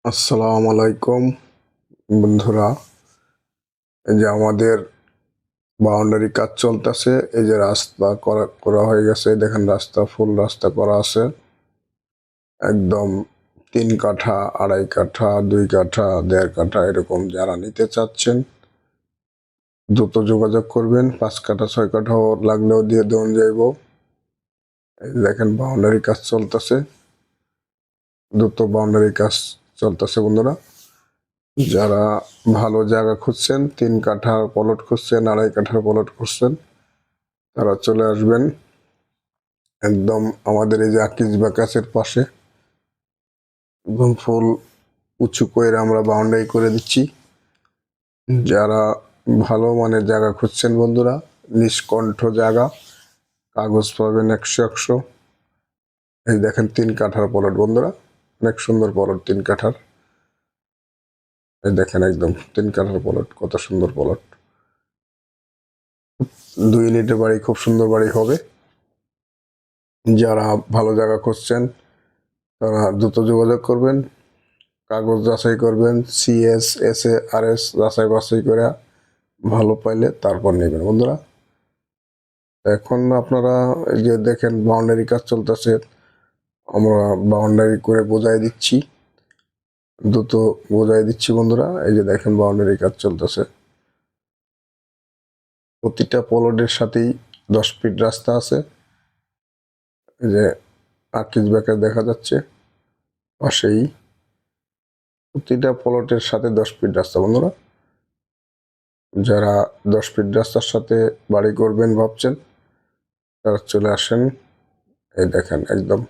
আসসালামু আলাইকুম বন্ধুরা। এই যে আমাদের বাউন্ডারি কাজ চলতেছে, এই যে রাস্তা করা করা হয়ে গেছে, দেখেন রাস্তা ফুল রাস্তা করা আছে একদম 3 কাঠা, 2.5 কাঠা, 2 কাঠা, 1.5 কাঠা এরকম যারা নিতে চাচ্ছেন দ্রুত যোগাযোগ করবেন। 5 কাঠা 6 কাঠাও লাগলেও দিয়ে দেওয়া যাইব। এই যে দেখেন বাউন্ডারি কাজ চলতেছে, দ্রুত বাউন্ডারি কাজ চলতেছে বন্ধুরা। যারা ভালো জায়গা খুঁজছেন, 3 কাঠার প্লট খুঁজছেন, 2.5 কাঠার প্লট খুঁজছেন, তারা চলে আসবেন একদম আমাদের এই যে আকিজ বাকাসের পাশে। একদম ফুল উঁচু করে আমরা বাউন্ডারি করে দিচ্ছি। যারা ভালো মানের জায়গা খুঁজছেন বন্ধুরা, নিষ্কণ্ঠ জায়গা, কাগজ পাবেন 100-100। এই দেখেন 3 কাঠার প্লট বন্ধুরা, অনেক সুন্দর প্লট 3 কাঠার। এই দেখেন একদম 3 কাঠার প্লট, কত সুন্দর প্লট। 2 ইউনিটের বাড়ি, খুব সুন্দর বাড়ি হবে। যারা ভালো জায়গা খুঁজছেন তারা দ্রুত যোগাযোগ করবেন, কাগজ যাচাই করবেন, CS SA RS যাচাই বাছাই করে ভালো পাইলে তারপর নেবেন বন্ধুরা। এখন আপনারা এই যে দেখেন বাউন্ডারি কাজ চলতেছে, আমরা বাউন্ডারি করে বোঝাই দিচ্ছি, দ্রুত বোঝাই দিচ্ছি বন্ধুরা। এই যে দেখেন বাউন্ডারি কাজ চলতেছে, প্রতিটা প্লটের সাথেই 10 ফিট রাস্তা আছে। এই যে আকিজ বাকাস দেখা যাচ্ছে পাশেই, প্রতিটা প্লটের সাথে 10 ফিট রাস্তা বন্ধুরা। যারা 10 ফিট রাস্তার সাথে বাড়ি করবেন ভাবছেন তারা চলে আসেন। এই দেখেন একদম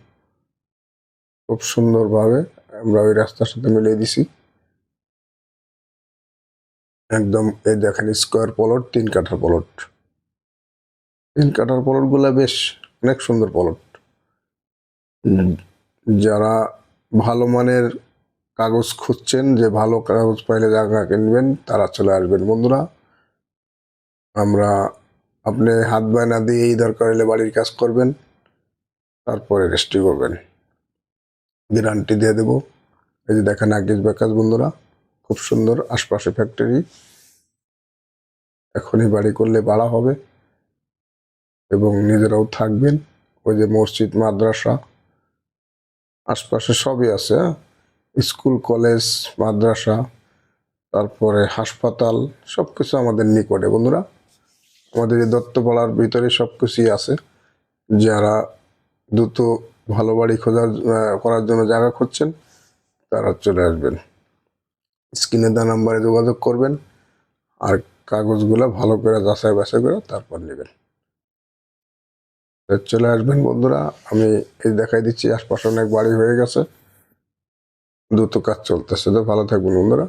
খুব সুন্দরভাবে আমরা ওই রাস্তার সাথে মিলিয়ে দিছি একদম। এই দেখেন স্কোয়ার প্লট, 3 কাঠার প্লট। 3 কাঠার প্লট গুলা বেশ অনেক সুন্দর প্লট। যারা ভালো মানের কাগজ খুঁজছেন, যে ভালো কাগজ পাইলে জায়গা কিনবেন, তারা চলে আসবেন বন্ধুরা। আমরা আপনি হাত বায়না দিয়ে এই দরকার হলে বাড়ির কাজ করবেন, তারপরে রেজিস্ট্রি করবেন, গ্যারান্টি দিয়ে দেব। এই যে দেখেন আকিজ বাকাস বন্ধুরা, খুব সুন্দর, আশপাশে ফ্যাক্টরি। এখনই বাড়ি করলে ভাড়া হবে এবং নিজেরাও থাকবেন। ওই যে মসজিদ, মাদ্রাসা, আশপাশে সবই আছে, স্কুল, কলেজ, মাদ্রাসা, তারপরে হাসপাতাল, সবকিছু আমাদের নিকটে বন্ধুরা। আমাদের এই দত্তপাড়ার ভিতরে সবকিছুই আছে। যারা দ্রুত ভালো বাড়ি করার জন্য জায়গা খুঁজছেন তারা চলে আসবেন, স্ক্রিনে দেওয়া নাম্বারে যোগাযোগ করবেন, আর কাগজগুলো ভালো করে যাচাই বাছাই করে তারপর নেবেন। চলে আসবেন বন্ধুরা। আমি এই দেখাই দিচ্ছি, আশপাশে অনেক বাড়ি হয়ে গেছে, দ্রুত কাজ চলতেছে। তো ভালো থাকবেন বন্ধুরা।